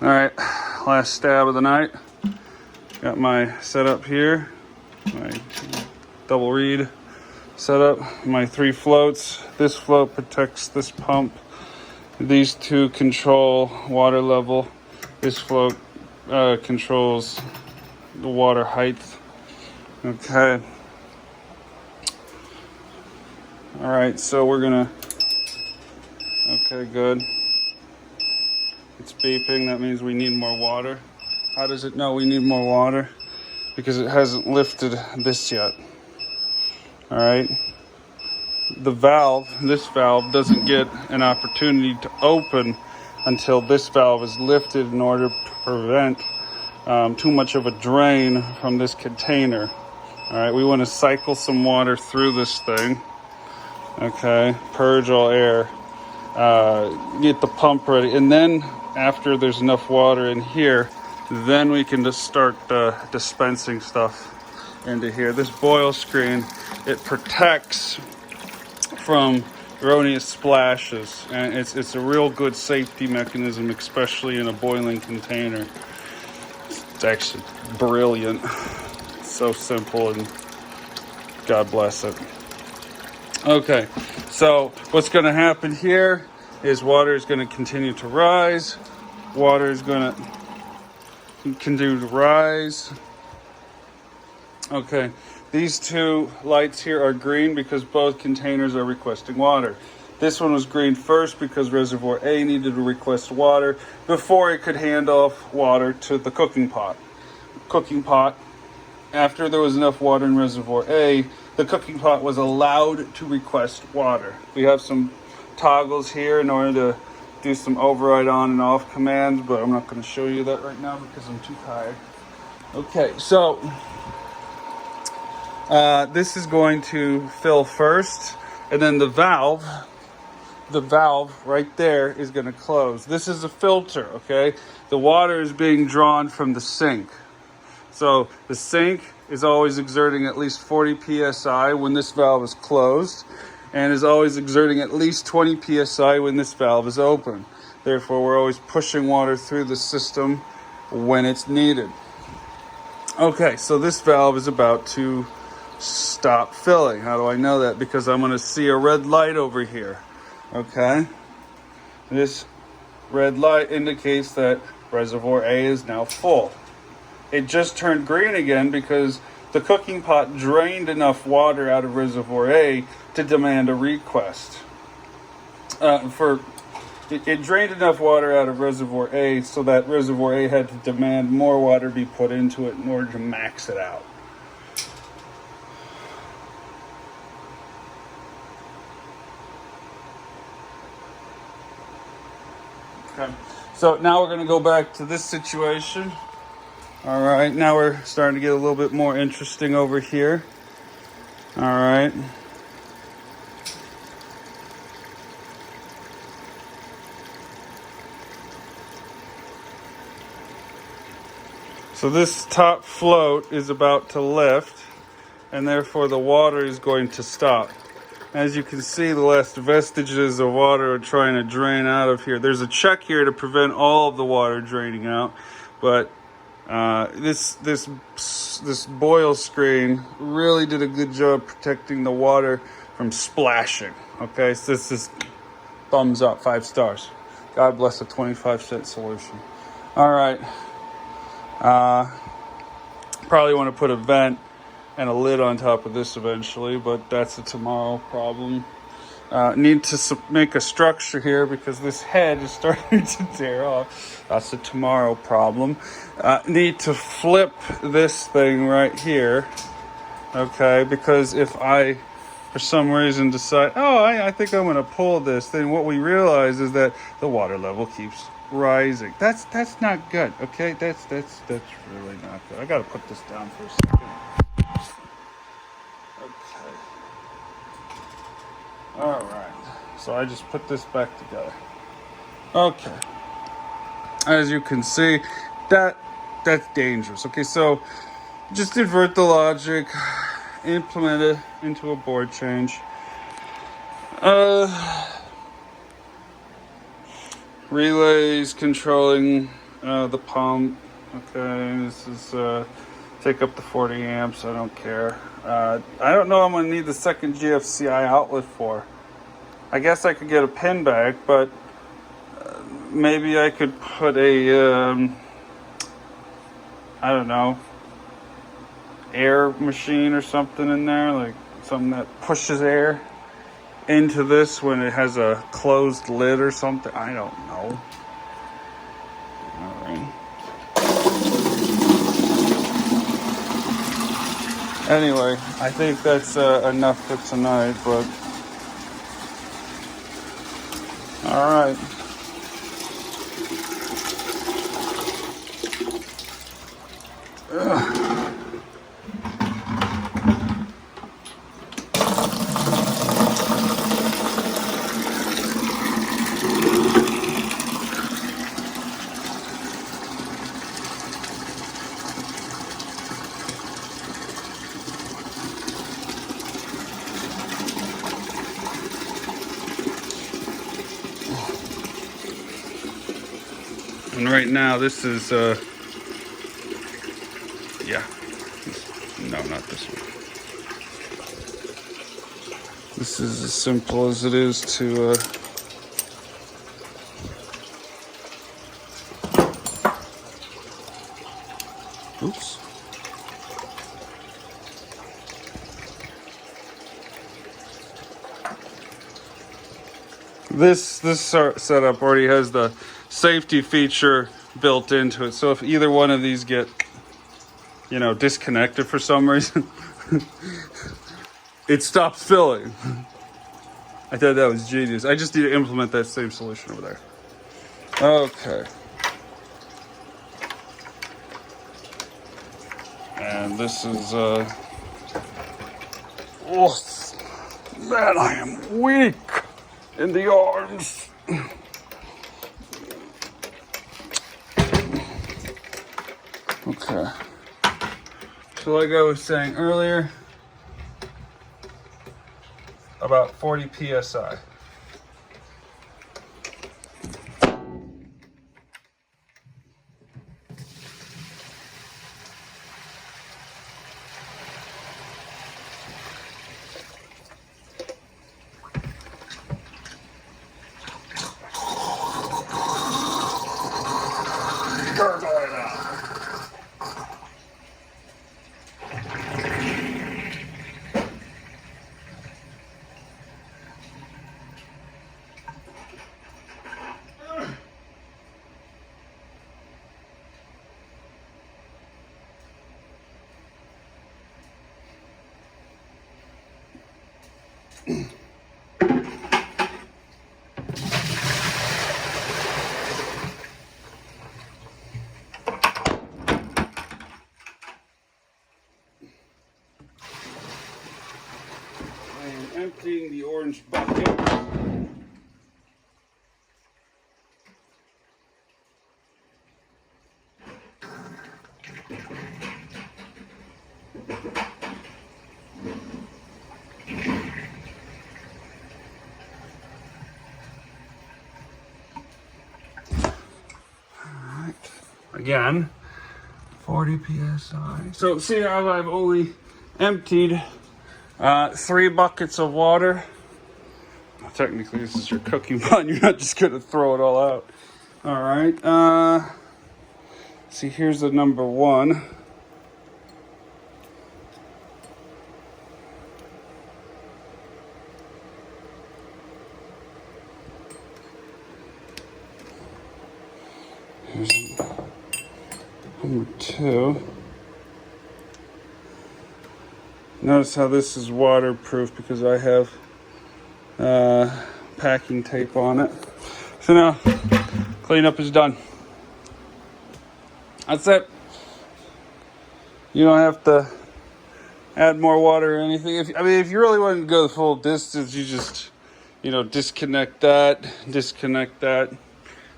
All right, last stab of the night. Got my setup here, my double reed setup, my 3 floats. This float protects this pump. These 2 control water level. This float controls the water height. Okay. All right, so we're gonna, okay, good. It's beeping, that means we need more water. How does it know we need more water? Because it hasn't lifted this yet. All right. The valve, this valve, doesn't get an opportunity to open until this valve is lifted in order to prevent too much of a drain from this container. All right, we want to cycle some water through this thing. Okay, purge all air, get the pump ready, and then after there's enough water in here, then we can just start dispensing stuff into here. This boil screen, it protects from erroneous splashes, and it's a real good safety mechanism, especially in a boiling container. It's actually brilliant. It's so simple, and God bless it. Okay, so what's going to happen here is water is going to continue to rise. Water is going to continue to rise. Okay, these 2 lights here are green because both containers are requesting water. This one was green first because reservoir A needed to request water before it could hand off water to the cooking pot. Cooking pot, after there was enough water in reservoir A, the cooking pot was allowed to request water. We have some toggles here in order to do some override on and off commands, but I'm not going to show you that right now because I'm too tired. Okay, so this is going to fill first, and then the valve right there is going to close. This is a filter, okay? The water is being drawn from the sink. So the sink is always exerting at least 40 psi when this valve is closed, and is always exerting at least 20 psi when this valve is open. Therefore, we're always pushing water through the system when it's needed. Okay, so this valve is about to stop filling. How do I know that? Because I'm going to see a red light over here. Okay, this red light indicates that reservoir A is now full. It just turned green again because the cooking pot drained enough water out of reservoir A to demand a request. It drained enough water out of reservoir A so that reservoir A had to demand more water be put into it in order to max it out. Okay, so now we're going to go back to this situation. All right, now we're starting to get a little bit more interesting over here. All right. So this top float is about to lift, and therefore the water is going to stop. As you can see, the last vestiges of water are trying to drain out of here. There's a check here to prevent all of the water draining out, but this boil screen really did a good job protecting the water from splashing. Okay, so this is thumbs up, 5 stars. God bless a 25-cent solution. All right. Probably want to put a vent and a lid on top of this eventually, but that's a tomorrow problem. Need to make a structure here because this head is starting to tear off. That's a tomorrow problem. Need to flip this thing right here, okay? Because if I, for some reason, decide, I think I'm going to pull this, then what we realize is that the water level keeps rising. That's not good, okay? That's really not good. I got to put this down for a second. Okay. All right. So I just put this back together. Okay. As you can see, that's dangerous. Okay, so just invert the logic, implement it into a board change. Relays controlling The pump. Okay, this is take up to 40 amps. I don't care. I don't know. I'm gonna need the second GFCI outlet for. I guess I could get a pin back, but maybe I could put a I don't know, air machine or something in there, like something that pushes air into this when it has a closed lid or something. I don't know. All right. Anyway, I think that's enough for tonight, but all right. And right now, this is, yeah, no, not this one. This is as simple as it is to, oops. This setup already has the safety feature built into it. So if either one of these get, disconnected for some reason, it stops filling. I thought that was genius. I just need to implement that same solution over there. Okay. And this is, oh, man, I am weak in the arms. Okay. So like I was saying earlier, about 40 PSI. Emptying the orange bucket. Alright. Again, 40 PSI. So see how I've only emptied 3 buckets of water. Well, technically, this is your cooking pot. You're not just gonna throw it all out. All right. See, here's the number 1. Here's number 2. Notice how this is waterproof because I have packing tape on it. So now, cleanup is done. That's it. You don't have to add more water or anything. If you really want to go the full distance, you just, disconnect that,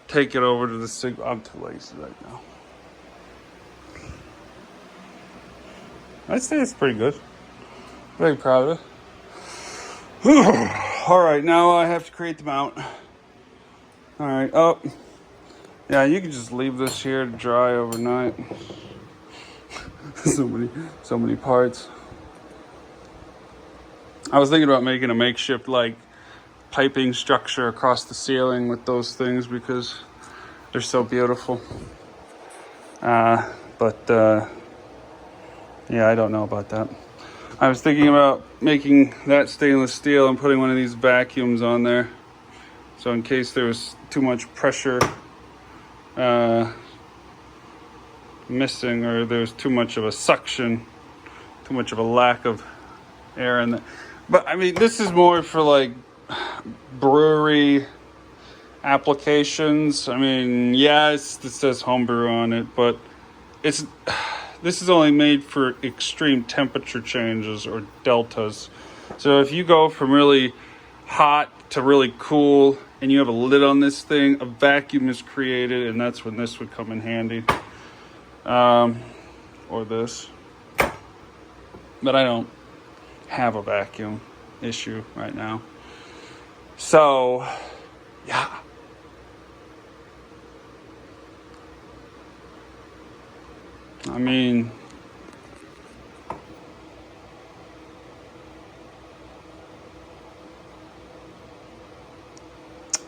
take it over to the sink. I'm too lazy right now. I'd say it's pretty good. Very proud of it. All right, now I have to create the mount. All right, Yeah, you can just leave this here to dry overnight. so many parts. I was thinking about making a makeshift like piping structure across the ceiling with those things because they're so beautiful. But yeah, I don't know about that. I was thinking about making that stainless steel and putting one of these vacuums on there. So in case there was too much pressure missing, or there's too much of a suction, too much of a lack of air in there. But I mean, this is more for like brewery applications. I mean, yes, this says homebrew on it, but this is only made for extreme temperature changes or deltas. So if you go from really hot to really cool and you have a lid on this thing, a vacuum is created, and that's when this would come in handy. Or this. But I don't have a vacuum issue right now. So, yeah. I mean,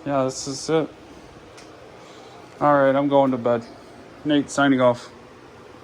yeah, this is it. All right, I'm going to bed. Nate signing off.